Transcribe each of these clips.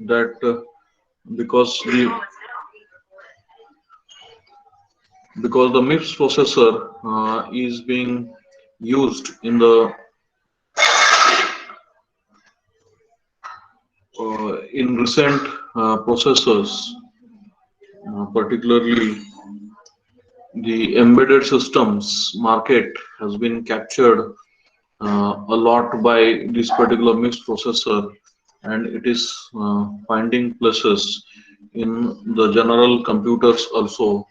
that because the MIPS processor is being used in recent processors, particularly the embedded systems market has been captured a lot by this particular MIPS processor, and it is finding places in the general computers also.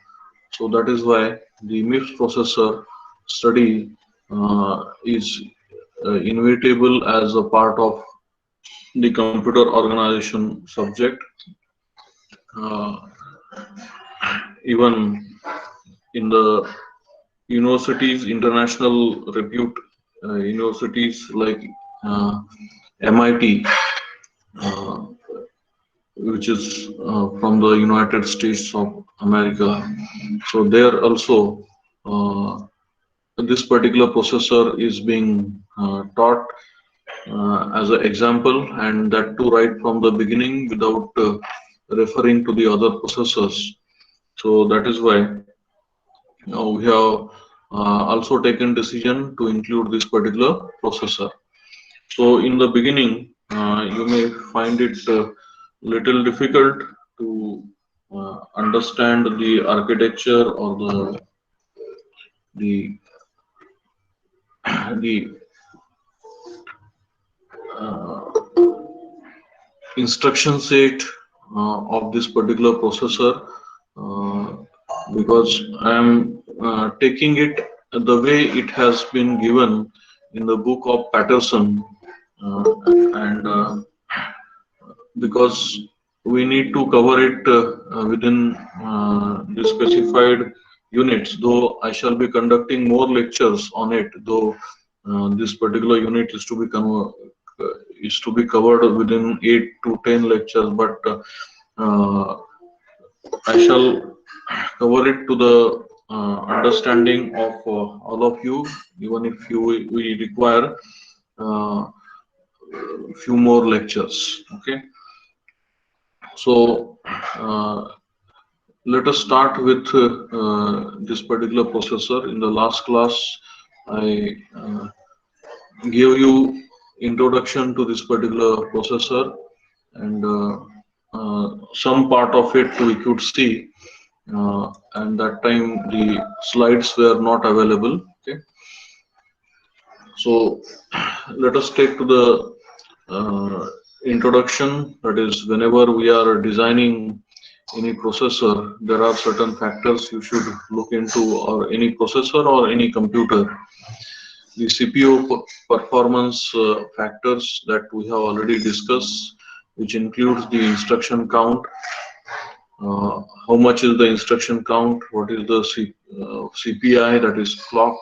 So that is why the MIPS processor study is inevitable as a part of the computer organization subject. Uh, Even in the universities, international repute universities like MIT, uh, which is from the United States of America. So there also this particular processor is being taught as an example, and that too right from the beginning without referring to the other processors. So that is why we have also taken decision to include this particular processor. So in the beginning, you may find it little difficult to understand the architecture or the the uh, instruction set of this particular processor, uh, because I am taking it the way it has been given in the book of Patterson, and because we need to cover it within the specified units, though I shall be conducting more lectures on it, though this particular unit is to be covered within 8 to 10 lectures, but uh, I shall cover it to the understanding of all of you, even if we require few more lectures. Okay, so let us start with this particular processor. In the last class, I gave you introduction to this particular processor, and some part of it we could see, and that time the slides were not available. Okay, so let us take to the introduction. That is, whenever we are designing any processor, there are certain factors you should look into, or any processor or any computer. The CPU performance factors that we have already discussed, which includes the instruction count, how much is the instruction count, what is the CPI, that is clock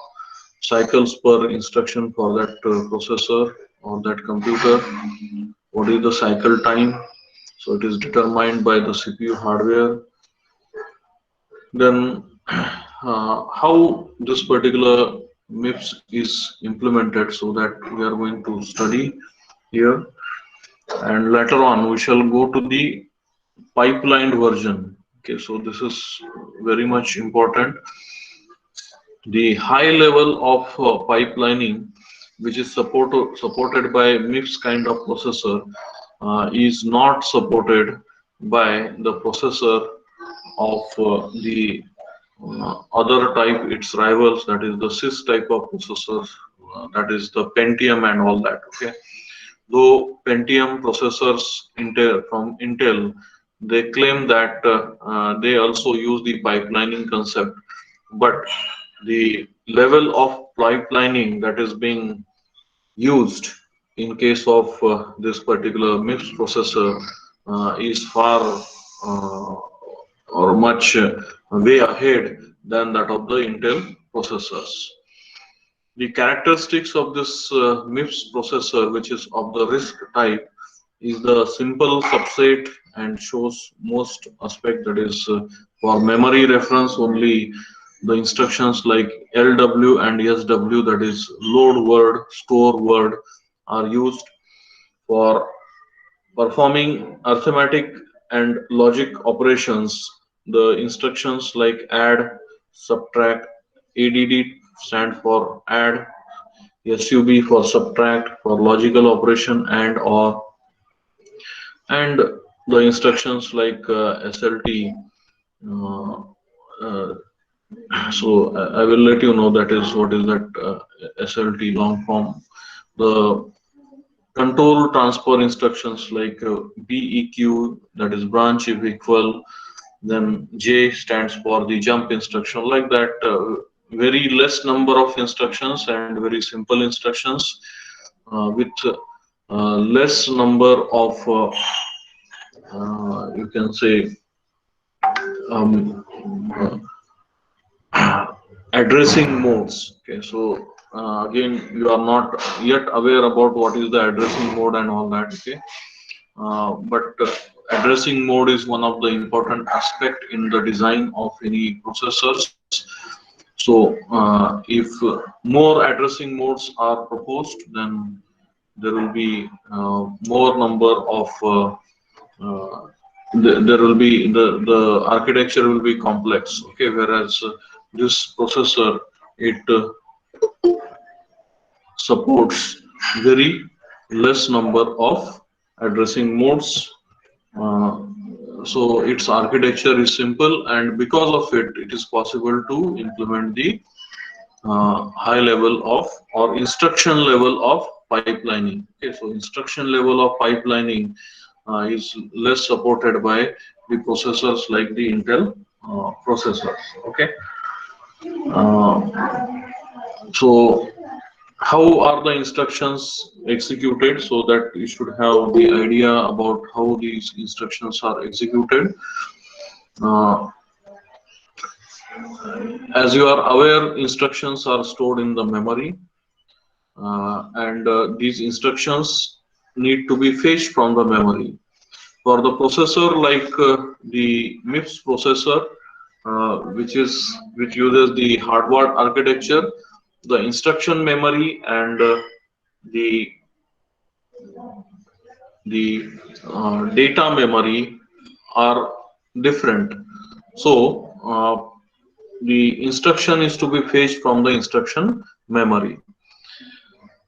cycles per instruction for that processor or that computer, what is the cycle time, so it is determined by the CPU hardware. Then how this particular MIPS is implemented, so that we are going to study here, and later on we shall go to the pipelined version. Okay, so this is very much important. The high level of pipelining, which is supported by MIPS kind of processor, is not supported by the processor of the other type, its rivals, that is the CIS type of processors, that is the Pentium and all that. Okay, though Pentium processors from Intel, they claim that they also use the pipelining concept, but the level of pipelining that is being used in case of this particular MIPS processor is far or much way ahead than that of the Intel processors. The characteristics of this MIPS processor, which is of the RISC type, is the simple subset and shows most aspect, that is for memory reference only the instructions like LW and SW, that is load word, store word, are used. For performing arithmetic and logic operations. The instructions like add, subtract, ADD stand for add, SUB for subtract, for logical operation and the instructions like SLT. Uh, uh, I will let you know that is what is that SLT long form. The control transfer instructions like BEQ, that is branch if equal, then J stands for the jump instruction, like that. Very less number of instructions and very simple instructions with less number of you can say um, addressing modes. Okay, so again, you are not yet aware about what is the addressing mode and all that. Okay, but addressing mode is one of the important aspect in the design of any processors. So if more addressing modes are proposed, then there will be more number of there will be the architecture will be complex. Okay, whereas this processor it supports very less number of addressing modes. Uh, so its architecture is simple, and because of it, it is possible to implement the high level of or instruction level of pipelining. Okay, so instruction level of pipelining is less supported by the processors like the Intel processors. Okay, uh, so how are the instructions executed, so that you should have the idea about how these instructions are executed. Uh, as you are aware, instructions are stored in the memory, and these instructions need to be fetched from the memory. For the processor like the MIPS processor, which uses the hardware architecture, the instruction memory and the data memory are different. So the instruction is to be fetched from the instruction memory.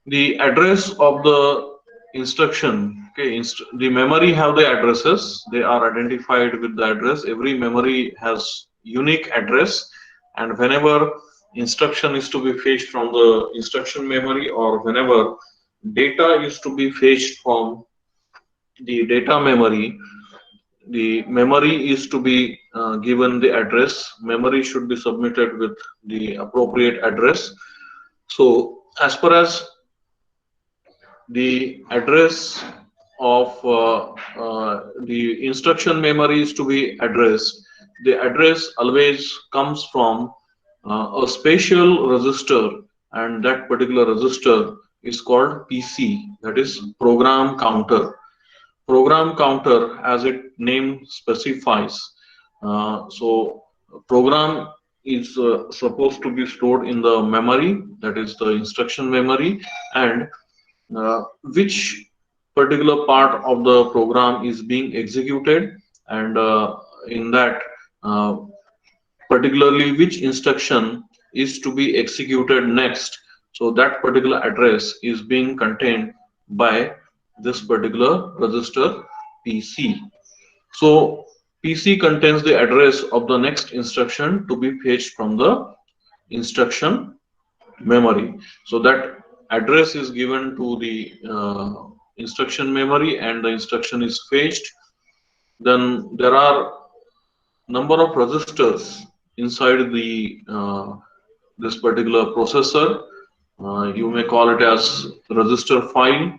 The address of the instruction, okay, the memory have the addresses. They are identified with the address. Every memory has unique address, and whenever instruction is to be fetched from the instruction memory, or whenever data is to be fetched from the data memory, the memory is to be given the address. Memory should be submitted with the appropriate address. So as far as the address of the instruction memory is to be addressed, the address always comes from a special register, and that particular register is called PC, that is program counter. Program counter, as its name specifies, so program is supposed to be stored in the memory, that is the instruction memory, and which particular part of the program is being executed, and in that uh, particularly which instruction is to be executed next. So that particular address is being contained by this particular register PC. So PC contains the address of the next instruction to be fetched from the instruction memory. So that address is given to the instruction memory, and the instruction is fetched. Then there are number of registers inside the this particular processor. You may call it as register file.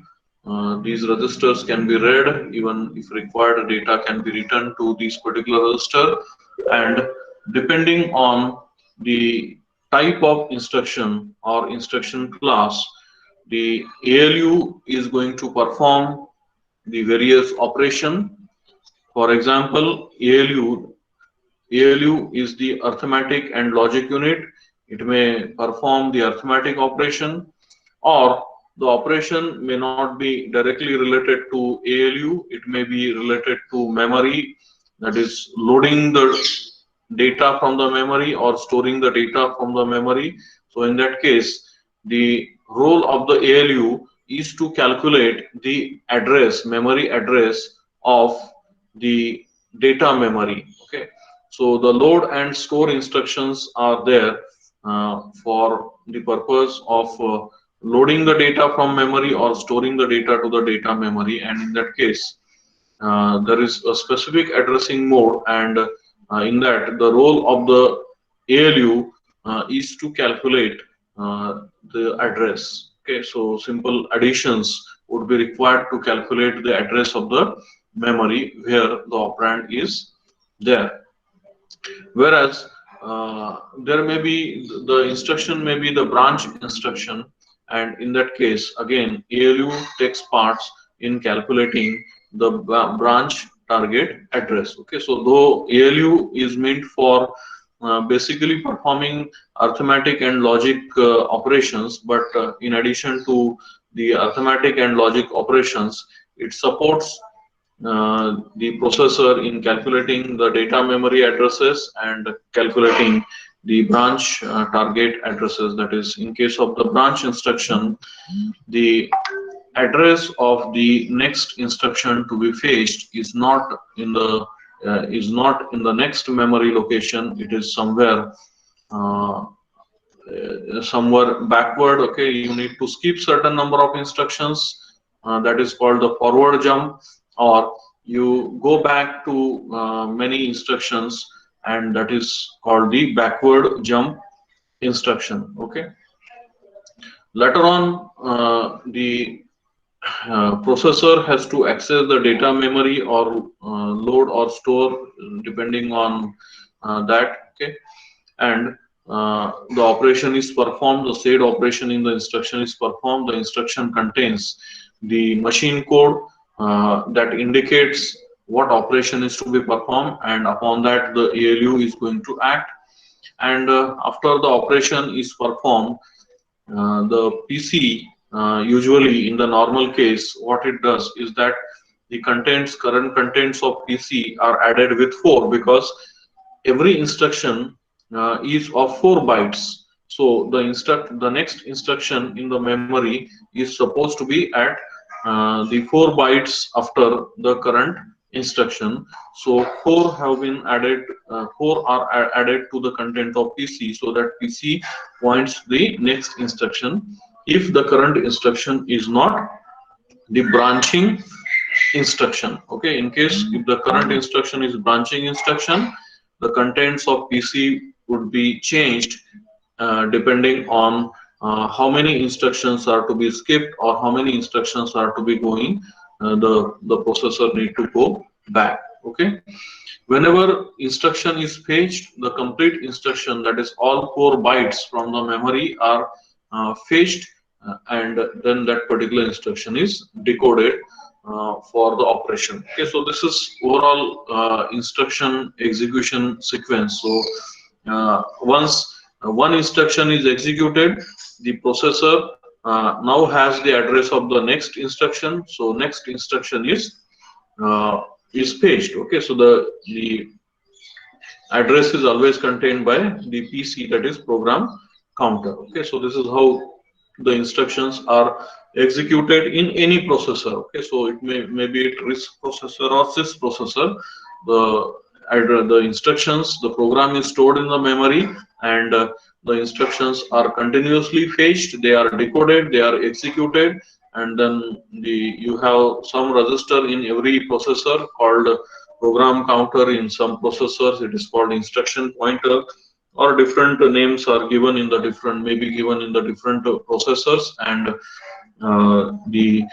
These registers can be read, even if required data can be written to this particular register, and depending on the type of instruction or instruction class, the ALU is going to perform the various operation. For example, ALU is the arithmetic and logic unit. It may perform the arithmetic operation, or the operation may not be directly related to ALU, it may be related to memory, that is loading the data from the memory or storing the data from the memory. So in that case, the role of the ALU is to calculate the address, memory address of the data memory. Okay, so the load and store instructions are there for the purpose of loading the data from memory or storing the data to the data memory, and in that case there is a specific addressing mode, and in that the role of the ALU is to calculate the address. Okay, so simple additions would be required to calculate the address of the memory where the operand is there. Whereas there may be the instruction may be the branch instruction, and in that case again ALU takes parts in calculating the branch target address. Okay, so though ALU is meant for basically performing arithmetic and logic operations, but in addition to the arithmetic and logic operations, it supports the processor in calculating the data memory addresses and calculating the branch target addresses. That is, in case of the branch instruction, the address of the next instruction to be fetched is not in the next memory location. It is uh, somewhere backward. Okay, you need to skip certain number of instructions, that is called the forward jump, or you go back to many instructions, and that is called the backward jump instruction. Okay, later on the processor has to access the data memory or load or store depending on that. Okay, and the operation is performed, the said operation in the instruction is performed. The instruction contains the machine code that indicates what operation is to be performed, and upon that the ALU is going to act. And after the operation is performed, the PC usually in the normal case, what it does is that the current contents of PC are added with 4, because every instruction is of 4 bytes. So the next instruction in the memory is supposed to be at the 4 bytes after the current instruction. So 4 have been added, 4 are added to the content of PC, so that PC points the next instruction if the current instruction is not the branching instruction. Okay, in case if the current instruction is branching instruction, the contents of PC would be changed depending on how many instructions are to be skipped or how many instructions are to be going. The processor need to go back. Okay, whenever instruction is fetched, the complete instruction, that is all 4 bytes from the memory, are fetched, and then that particular instruction is decoded for the operation. Okay, so this is overall instruction execution sequence. So once one instruction is executed, the processor now has the address of the next instruction. So next instruction is fetched. Okay, so the address is always contained by the PC, that is program counter. Okay, so this is how the instructions are executed in any processor. Okay, so it may be it RISC processor or CISC processor. The instructions, the program is stored in the memory, and the instructions are continuously fetched, they are decoded, they are executed, and then you have some register in every processor called program counter. In some processors it is called instruction pointer, or different names are given in the different, maybe given in the different processors, and the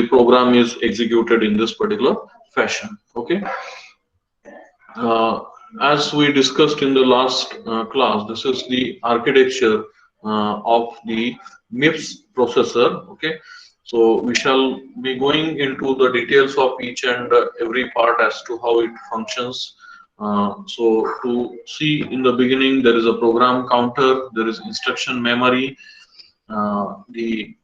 program is executed in this particular fashion. Okay, as we discussed in the last class, this is the architecture of the MIPS processor. Okay, so we shall be going into the details of each and every part as to how it functions. So to see, in the beginning there is a program counter, there is instruction memory, the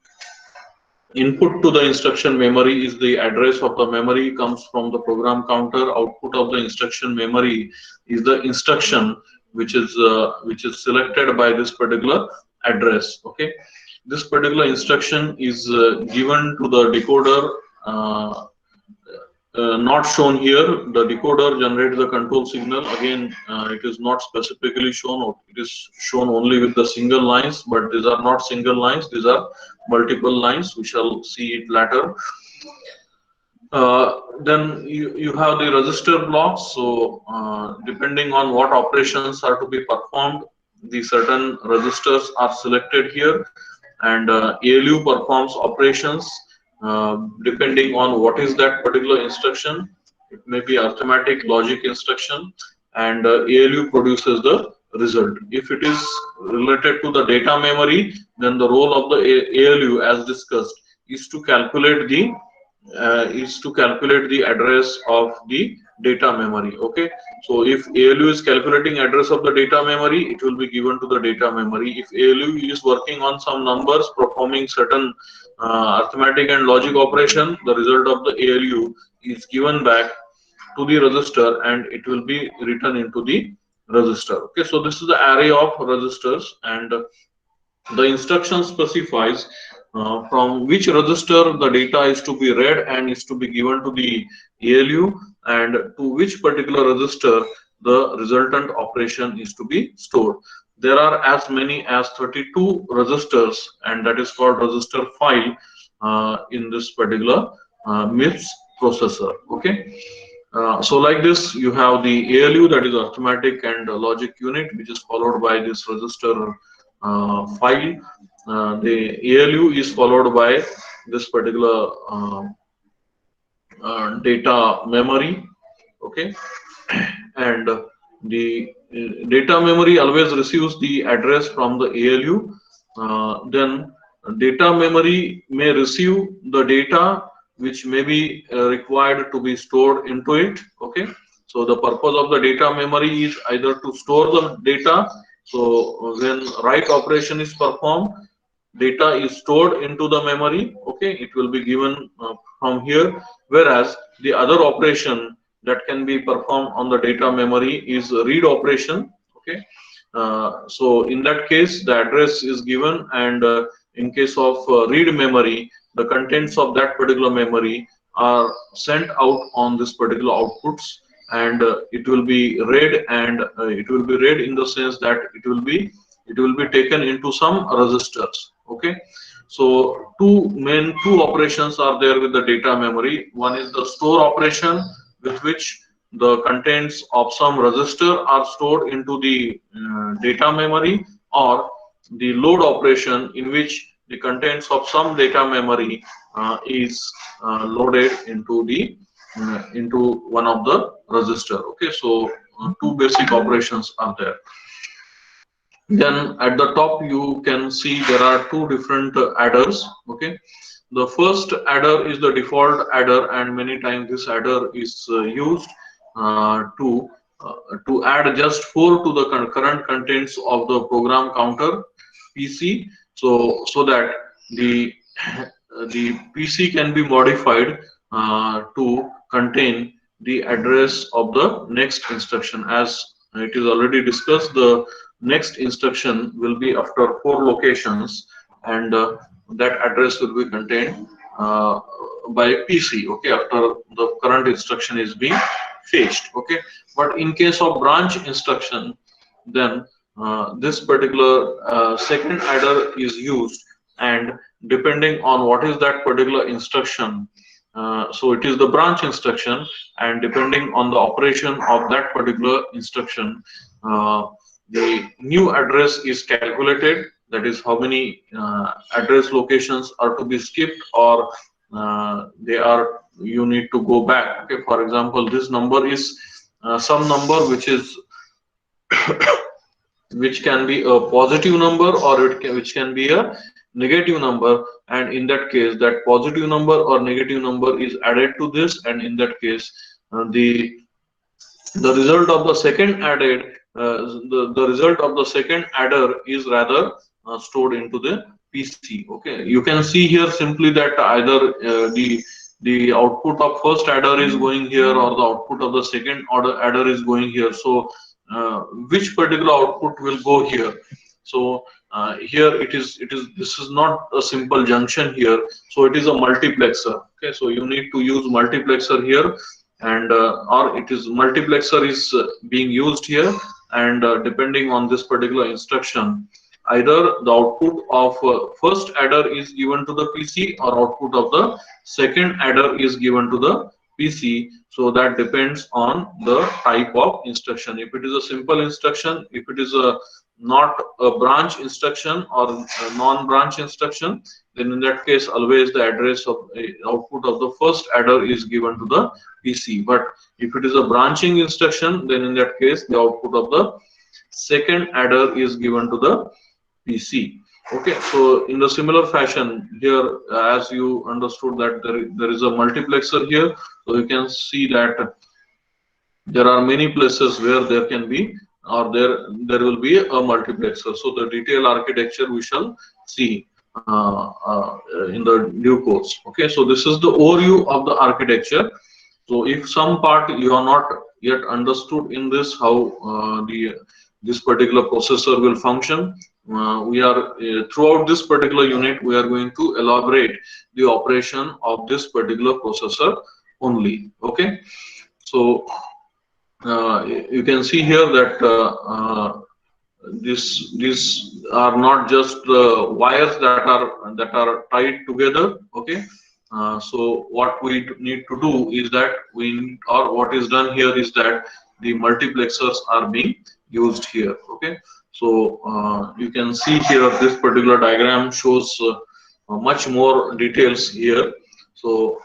input to the instruction memory is the address of the memory, comes from the program counter. Output of the instruction memory is the instruction which is selected by this particular address. Okay, this particular instruction is given to the decoder. Not shown here. The decoder generates the control signal. Again, it is not specifically shown. It is shown only with the single lines, but these are not single lines. These are multiple lines. We shall see it later. Then you have the register blocks. So depending on what operations are to be performed, the certain registers are selected here, and ALU performs operations depending on what is that particular instruction. It may be arithmetic, logic instruction, and ALU produces the result. If it is related to the data memory, then the role of the ALU, as discussed, is to calculate the address of the data memory. Okay, so if ALU is calculating address of the data memory, it will be given to the data memory. If ALU is working on some numbers, performing certain arithmetic and logic operation, the result of the ALU is given back to the register and it will be written into the register. Okay, so this is the array of registers, and the instruction specifies from which register the data is to be read and is to be given to the ALU, and to which particular register the resultant operation is to be stored. There are as many as 32 registers, and that is called register file in this particular MIPS processor. Okay. So like this, you have the ALU, that is arithmetic and logic unit, which is followed by this register file. The ALU is followed by this particular data memory. Okay, and the data memory always receives the address from the ALU. Then data memory may receive the data which may be required to be stored into it. Okay, so the purpose of the data memory is either to store the data. So when write operation is performed, data is stored into the memory. Okay, it will be given from here, whereas the other operation that can be performed on the data memory is read operation. Okay, so in that case the address is given, and in case of read memory, the contents of that particular memory are sent out on this particular outputs, and it will be read, and it will be read in the sense that it will be taken into some registers. Okay, so two operations are there with the data memory. One is the store operation, with which the contents of some register are stored into the data memory, or the load operation, in which the contents of some data memory is loaded into the into one of the register. Okay, so two basic operations are there. Then at the top you can see there are two different adders. Okay, the first adder is the default adder, and many times this adder is used to add just 4 to the current contents of the program counter PC, so that the PC can be modified to contain the address of the next instruction. As it is already discussed, the next instruction will be after 4 locations, and that address will be contained by PC. Okay, after the current instruction is being fetched. Okay, but in case of branch instruction, then this particular second adder is used, and depending on what is that particular instruction, so it is the branch instruction, and depending on the operation of that particular instruction, the new address is calculated. That is how many address locations are to be skipped, or you need to go back. Okay, for example, this number is some number which is which can be a positive number, or which can be a negative number, and in that case that positive number or negative number is added to this, and in that case the result of the second added the result of the second adder is rather stored into the PC. Okay, you can see here simply that either the output of first adder is going here, or the output of the second order adder is going here. So which particular output will go here? So here it is this is not a simple junction here, so it is a multiplexer. Okay, so you need to use multiplexer here, and or it is multiplexer is being used here, and depending on this particular instruction, either the output of first adder is given to the PC, or output of the second adder is given to the PC. So that depends on the type of instruction. If it is a simple instruction, if it is a not a branch instruction or a non-branch instruction, then in that case always the address of output of the first adder is given to the PC. But if it is a branching instruction, then in that case the output of the second adder is given to the PC. Okay, so in the similar fashion here, as you understood that there is a multiplexer here, so you can see that there are many places where there can be, or there will be a multiplexer. So the detailed architecture we shall see in the due course. Okay, so this is the overview of the architecture. So if some part you are not yet understood in this, how this particular processor will function, we are throughout this particular unit we are going to elaborate the operation of this particular processor only. Okay, so you can see here that these are not just wires that are tied together. Okay, so what we need to do is that what is done here is that the multiplexers are being used here. Okay, so you can see here this particular diagram shows much more details here. So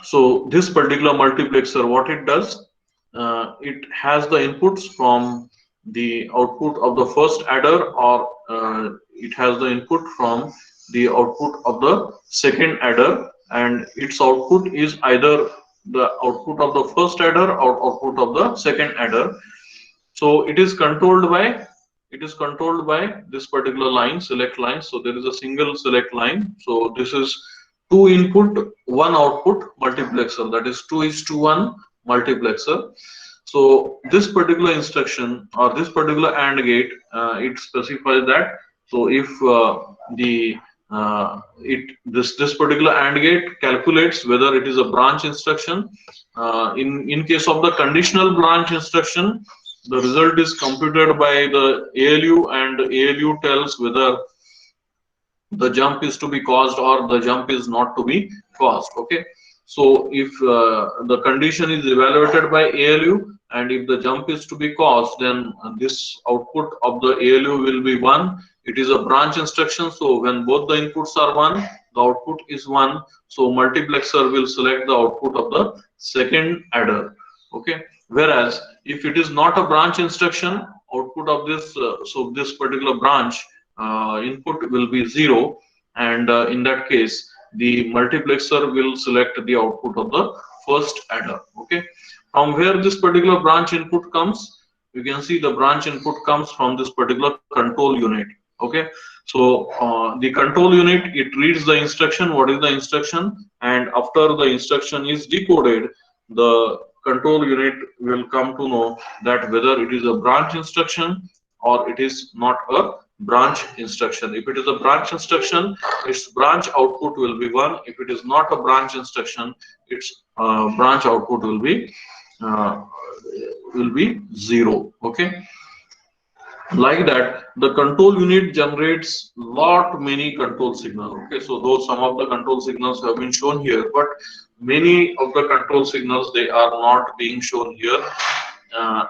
so this particular multiplexer, what it does, it has the inputs from the output of the first adder, or it has the input from the output of the second adder, and its output is either the output of the first adder or output of the second adder. So it is controlled by this particular line, select line. So there is a single select line. So this is 2 input 1 output multiplexer, that is 2:1 multiplexer. So this particular instruction or this particular AND gate, it specifies that, so if this particular AND gate calculates whether it is a branch instruction. In case of the conditional branch instruction, the result is computed by the ALU, and ALU tells whether the jump is to be caused or the jump is not to be caused. Okay, so if the condition is evaluated by ALU, and if the jump is to be caused, then this output of the ALU will be 1. It is a branch instruction, so when both the inputs are 1, the output is 1. So multiplexer will select the output of the second adder. Okay, whereas if it is not a branch instruction, output of this so this particular branch input will be 0, and in that case the multiplexer will select the output of the first adder. Okay, from where this particular branch input comes, you can see the branch input comes from this particular control unit. Okay, so the control unit, it reads the instruction, what is the instruction, and after the instruction is decoded, the control unit will come to know that whether it is a branch instruction or it is not a branch instruction. If it is a branch instruction, its branch output will be 1. If it is not a branch instruction, its branch output will be 0. Okay, like that the control unit generates many control signals. Okay, so though some of the control signals have been shown here, but many of the control signals, they are not being shown here.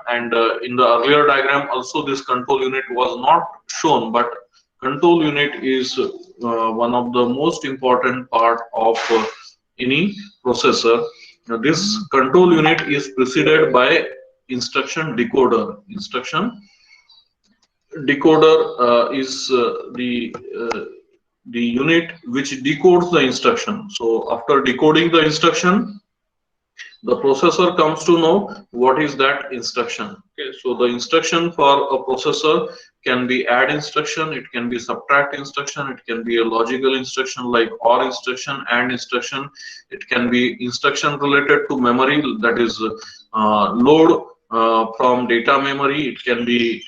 And in the earlier diagram also this control unit was not shown, but control unit is one of the most important part of any processor. Now, this control unit is preceded by instruction decoder. Instruction decoder is the unit which decodes the instruction. So after decoding the instruction, The processor comes to know what is that instruction. Okay, so the instruction for a processor can be add instruction, it can be subtract instruction, it can be a logical instruction like OR instruction, AND instruction, it can be instruction related to memory, that is load from data memory, it can be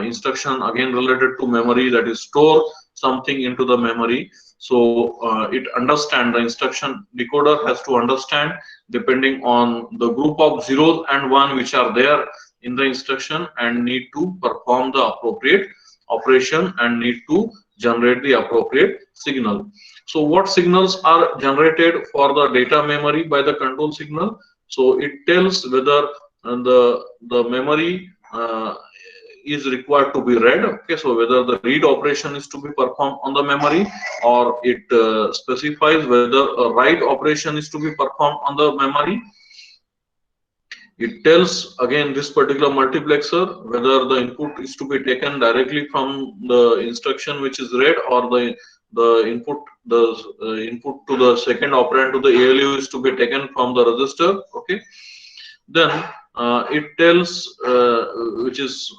instruction again related to memory, that is store something into the memory. So it understand, the instruction decoder has to understand depending on the group of zeros and one which are there in the instruction, and need to perform the appropriate operation and need to generate the appropriate signal. So what signals are generated for the data memory by the control signal? So it tells whether the memory is required to be read. Okay, so whether the read operation is to be performed on the memory, or it specifies whether a write operation is to be performed on the memory. It tells again this particular multiplexer whether the input is to be taken directly from the instruction which is read, or the input to the second operand to the ALU is to be taken from the register. Okay, then it tells which is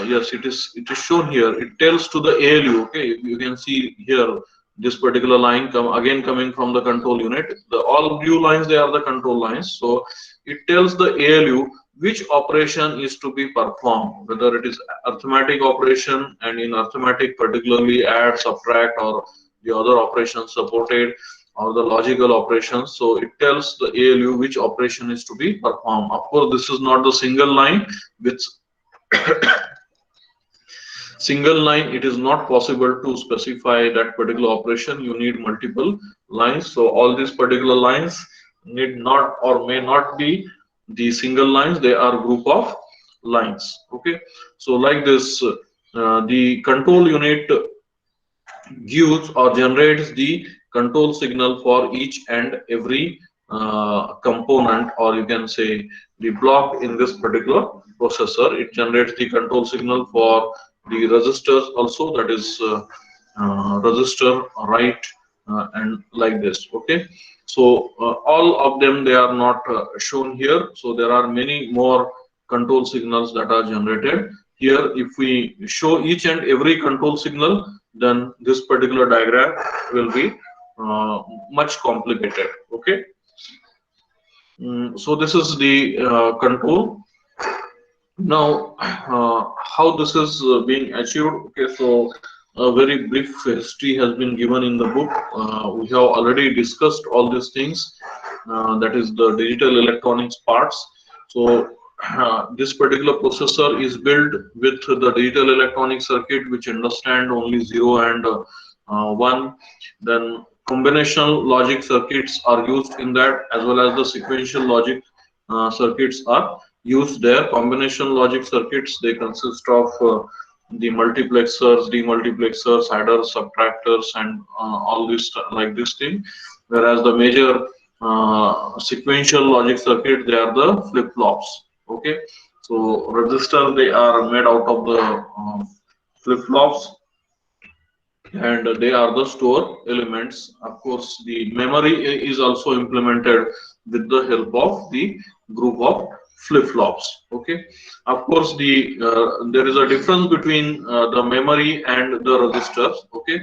yes, it is shown here, it tells to the ALU. Okay, you can see here this particular line coming from the control unit. All blue lines, they are the control lines. So it tells the ALU which operation is to be performed, whether it is arithmetic operation, and in arithmetic particularly add, subtract, or the other operations supported, or the logical operations. So it tells the ALU which operation is to be performed. Of course, this is not the single line. With single line, it is not possible to specify that particular operation. You need multiple lines. So all these particular lines need not or may not be the single lines. They are group of lines. Okay. So like this, the control unit gives or generates the control signal for each and every component, or you can say the block in this particular processor. It generates the control signal for the registers also, that is register, write, and like this. Okay, so all of them, they are not shown here. So there are many more control signals that are generated here. If we show each and every control signal, then this particular diagram will be much complicated. Okay, so this is the control. Now how this is being achieved. Okay, so a very brief history has been given in the book. We have already discussed all these things, that is the digital electronics parts. So this particular processor is built with the digital electronic circuit which understand only 0 and 1. Then combinational logic circuits are used in that, as well as the sequential logic circuits are used there. Combination logic circuits, they consist of the multiplexers, demultiplexers, adders, subtractors, and all this like this thing. Whereas the major sequential logic circuit, they are the flip-flops. Okay, so register, they are made out of the flip-flops, and they are the store elements. Of course, the memory is also implemented with the help of the group of flip-flops. Okay, of course, there is a difference between the memory and the registers. Okay,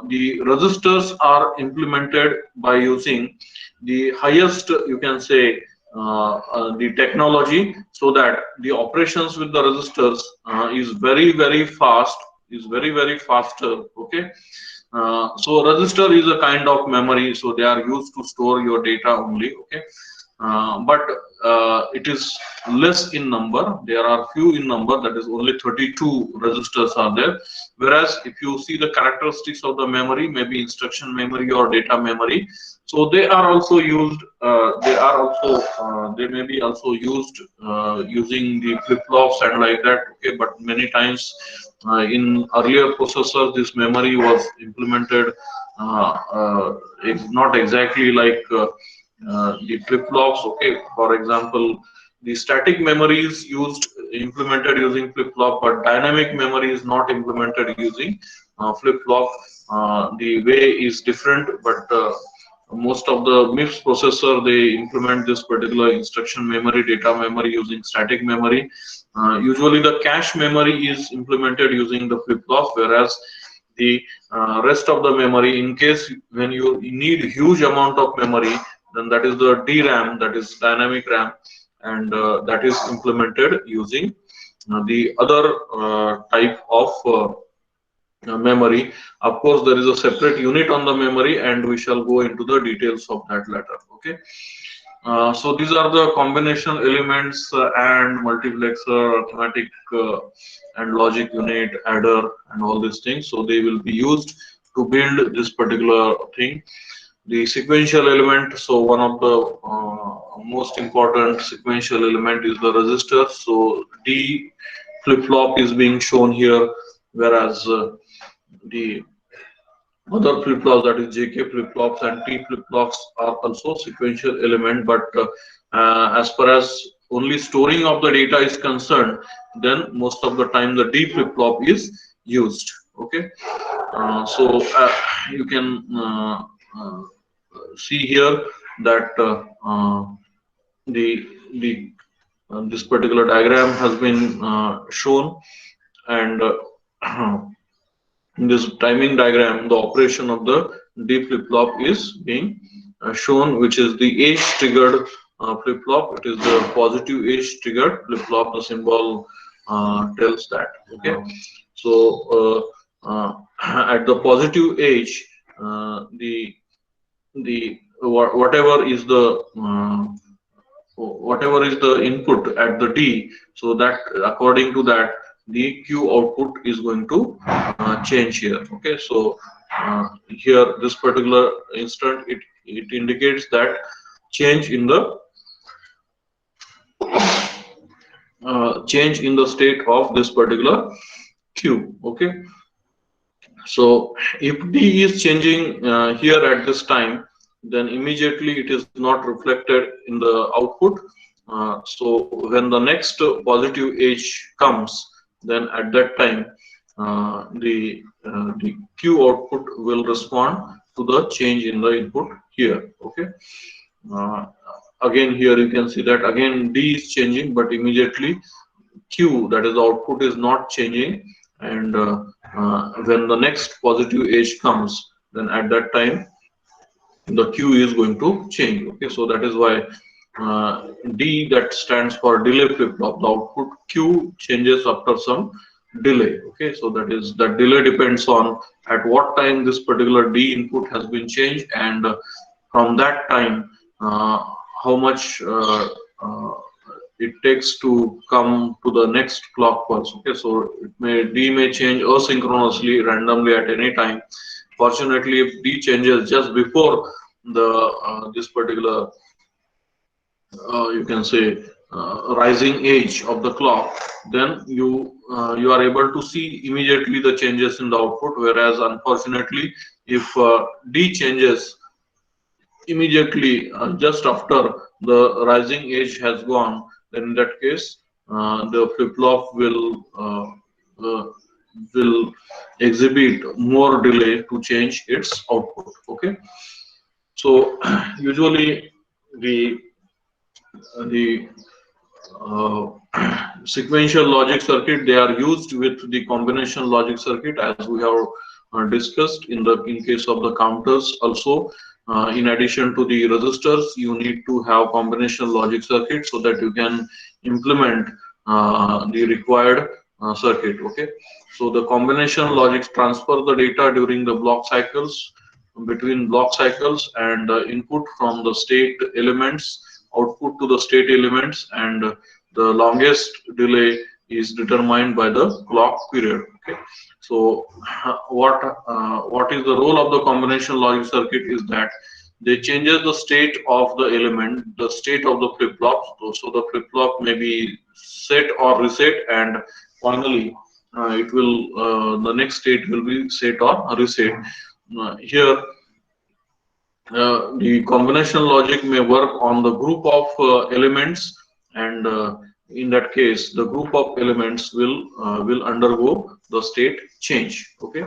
the registers are implemented by using the highest, you can say, the technology, so that the operations with the registers is very fast, is very faster. Okay, so register is a kind of memory, so they are used to store your data only. Okay, but it is less in number. There are few in number, that is only 32 registers are there. Whereas if you see the characteristics of the memory, maybe instruction memory or data memory, so they are also used, they may be also used using the flip-flops and like that. Okay, but many times in earlier processors, this memory was implemented not exactly like the flip-flops. Okay, for example, the static memory is implemented using flip-flop, but dynamic memory is not implemented using flip-flop. The way is different, but most of the MIPS processor, they implement this particular instruction memory, data memory using static memory. Usually the cache memory is implemented using the flip-flop, whereas the rest of the memory, in case when you need huge amount of memory, then that is the DRAM, that is dynamic RAM, and that is implemented using the other type of memory. Of course, there is a separate unit on the memory, and we shall go into the details of that later. Okay. So these are the combination elements and multiplexer, arithmetic and logic unit, adder, and all these things. So they will be used to build this particular thing. The sequential element. So one of the most important sequential element is the resistor. So D flip-flop is being shown here, whereas the other flip-flops, that is JK flip-flops and T flip-flops, are also sequential element, but as far as only storing of the data is concerned, then most of the time the D flip-flop is used. Okay, so you can see here that the this particular diagram has been shown, and in this timing diagram, the operation of the D flip-flop is being shown, which is the age triggered flip-flop. It is the positive age triggered flip-flop. The symbol tells that. Okay, so at the positive age, the whatever is the input at the D, so that according to that the Q output is going to change here. Okay, so here this particular instant, it indicates that change in the state of this particular Q. Okay, so if D is changing here at this time, then immediately it is not reflected in the output. So when the next positive edge comes, then at that time the Q output will respond to the change in the input here. Okay. Again here you can see that again D is changing, but immediately Q, that is the output, is not changing, and when the next positive edge comes, then at that time the Q is going to change. Okay, so that is why D, that stands for delay flip-flop. The output Q changes after some delay. Okay, so that delay depends on at what time this particular D input has been changed, and from that time how much it takes to come to the next clock pulse. Okay, so D may change asynchronously, randomly at any time. Fortunately, if D changes just before the this particular you can say rising age of the clock, then you are able to see immediately the changes in the output. Whereas unfortunately, if D changes immediately just after the rising age has gone, then in that case the flip-flop will exhibit more delay to change its output. Okay, so usually the the sequential logic circuit, they are used with the combination logic circuit, as we have discussed in case of the counters also. In addition to the resistors, you need to have combination logic circuit so that you can implement the required circuit. Okay, so the combination logics transfer the data during the block cycles, between block cycles, and input from the state elements, output to the state elements, and the longest delay is determined by the clock period. Okay, so what is the role of the combination logic circuit is that they changes the state of the element, the state of the flip-flop. So the flip-flop may be set or reset, and finally it will the next state will be set or reset. Here the combination logic may work on the group of elements, and in that case the group of elements will undergo the state change. Okay,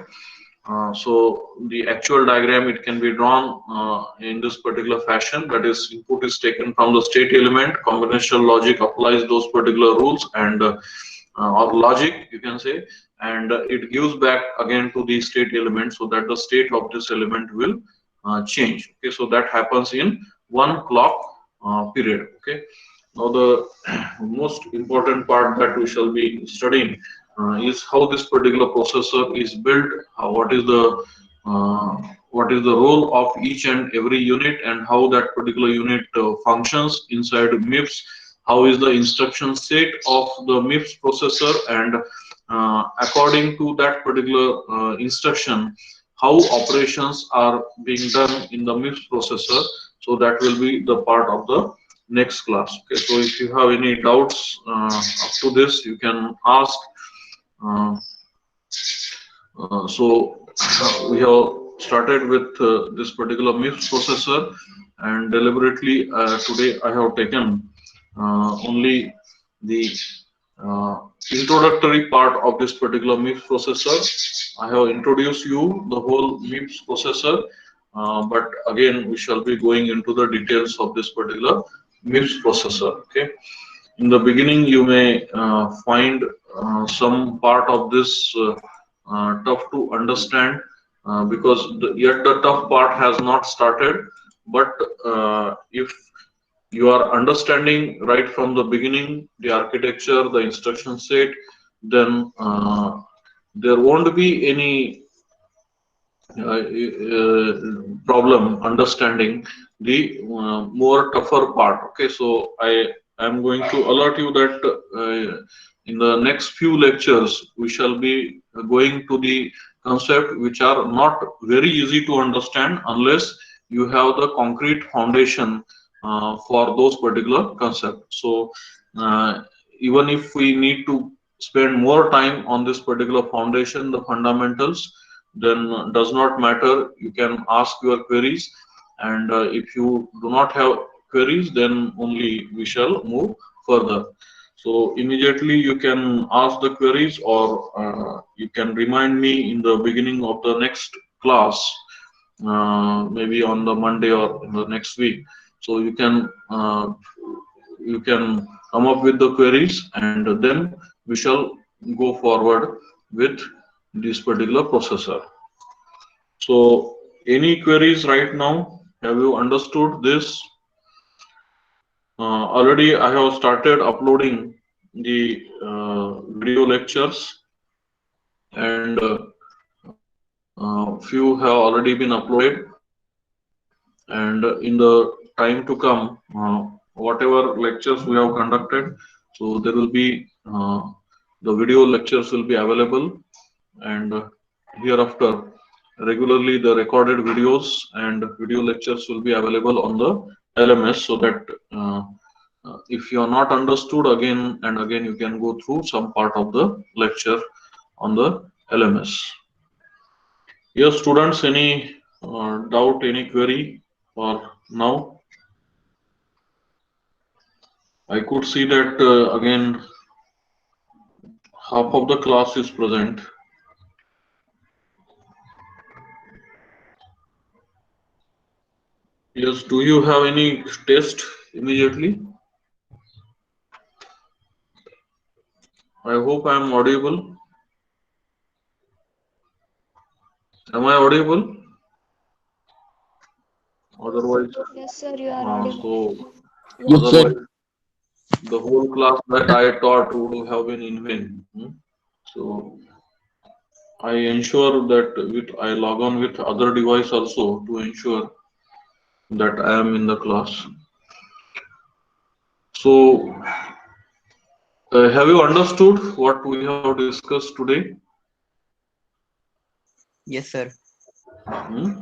So the actual diagram, it can be drawn in this particular fashion. That is, input is taken from the state element, combinational logic applies those particular rules and or logic, you can say, and it gives back again to the state element, so that the state of this element will change. Okay, so that happens in one clock period. Okay, now the most important part that we shall be studying is how this particular processor is built, uh, what is the role of each and every unit, and how that particular unit functions inside MIPS, how is the instruction set of the MIPS processor, and according to that particular instruction, how operations are being done in the MIPS processor. So that will be the part of the next class. Okay, so if you have any doubts up to this, you can ask. Uh, we have started with this particular MIPS processor, and deliberately today I have taken only the uh, introductory part of this particular MIPS processor. I have introduced you the whole MIPS processor, but again we shall be going into the details of this particular MIPS processor. Okay. In the beginning, you may find some part of this tough to understand because yet the tough part has not started. But if you are understanding right from the beginning the architecture, the instruction set, then there won't be any problem understanding the more tougher part. Okay, so I am going to alert you that in the next few lectures we shall be going to the concept which are not very easy to understand unless you have the concrete foundation for those particular concepts. So even if we need to spend more time on this particular foundation, the fundamentals, then does not matter. You can ask your queries, and if you do not have queries, then only we shall move further. So immediately you can ask the queries, or you can remind me in the beginning of the next class, maybe on the Monday or in the next week. So you can come up with the queries, and then we shall go forward with this particular processor. So any queries right now? Have you understood this? Already I have started uploading the video lectures, and few have already been uploaded, and in the time to come, whatever lectures we have conducted, so there will be the video lectures will be available, and hereafter regularly the recorded videos and video lectures will be available on the LMS, so that if you are not understood, again and again you can go through some part of the lecture on the LMS. Yes, students, any doubt, any query for now? I could see that again half of the class is present. Yes, do you have any test immediately? I hope I am audible. Am I audible? Otherwise, Yes, sir, you are audible. so Yes, Yes. sir. otherwise the whole class that I taught would have been in vain. So I ensure that I log on with other device also to ensure that I am in the class. So have you understood what we have discussed today? Yes, sir. Hmm?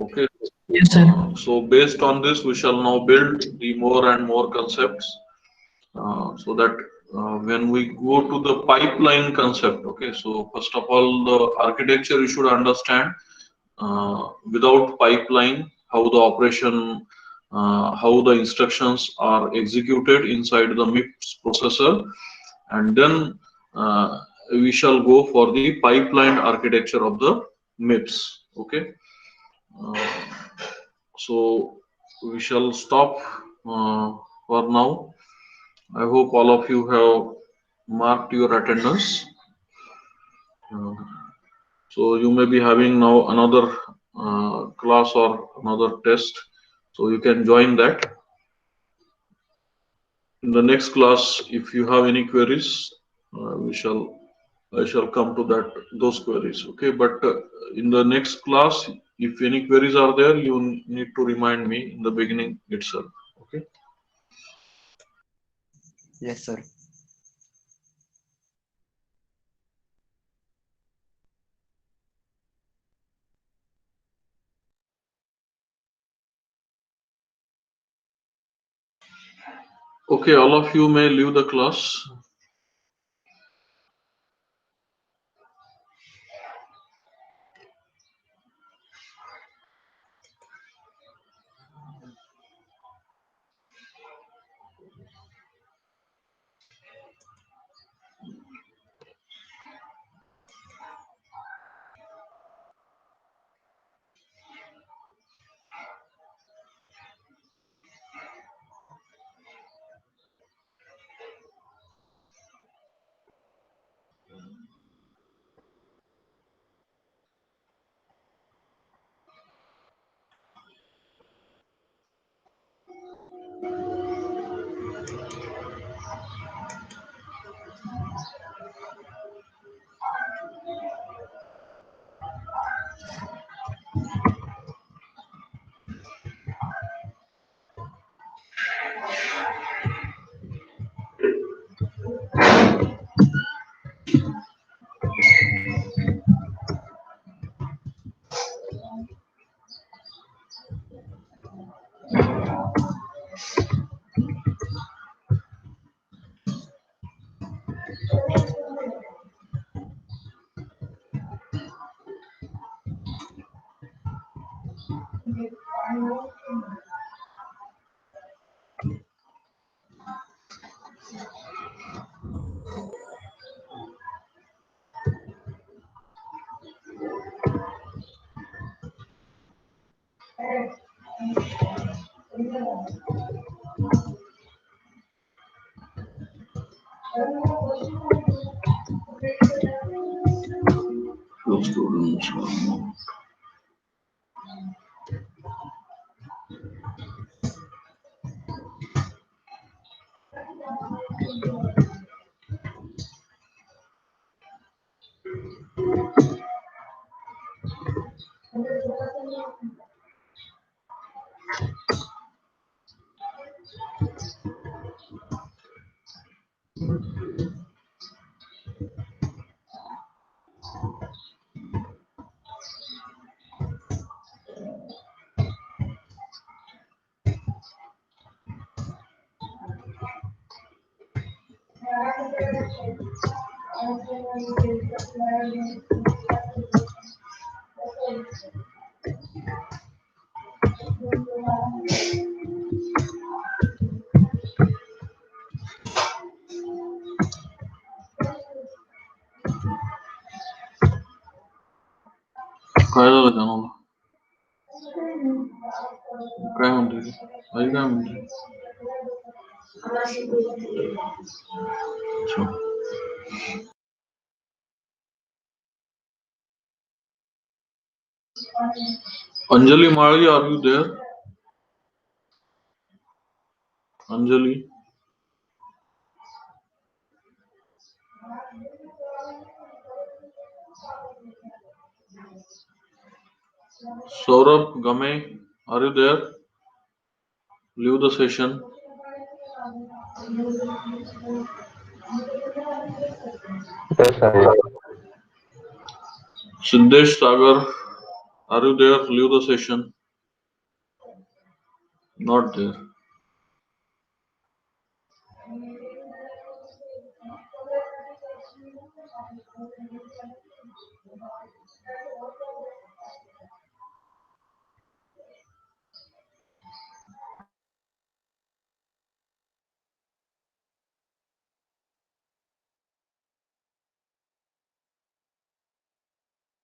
Okay. Yes, sir. So based on this, we shall now build the more and more concepts, so that when we go to the pipeline concept, okay, so first of all, the architecture you should understand. Without pipeline, how the operation, how the instructions are executed inside the MIPS processor, and then we shall go for the pipeline architecture of the MIPS. Okay. Uh, so we shall stop for now. I hope all of you have marked your attendance. Uh, so you may be having now another class or another test. So you can join that. In the next class, if you have any queries, I shall come to those queries. Okay, but in the next class, if any queries are there, you need to remind me in the beginning itself. Okay. Yes, sir. Okay, all of you may leave the class. Few students are काय झालं त्यांना काय म्हणते ती? आई काय म्हणते अच्छा. Anjali Mali, are you there? Anjali. Saurabh Game, are you there? Leave the session. Yes, sir. Siddesh Sagar, are you there? Leave the session. Not there.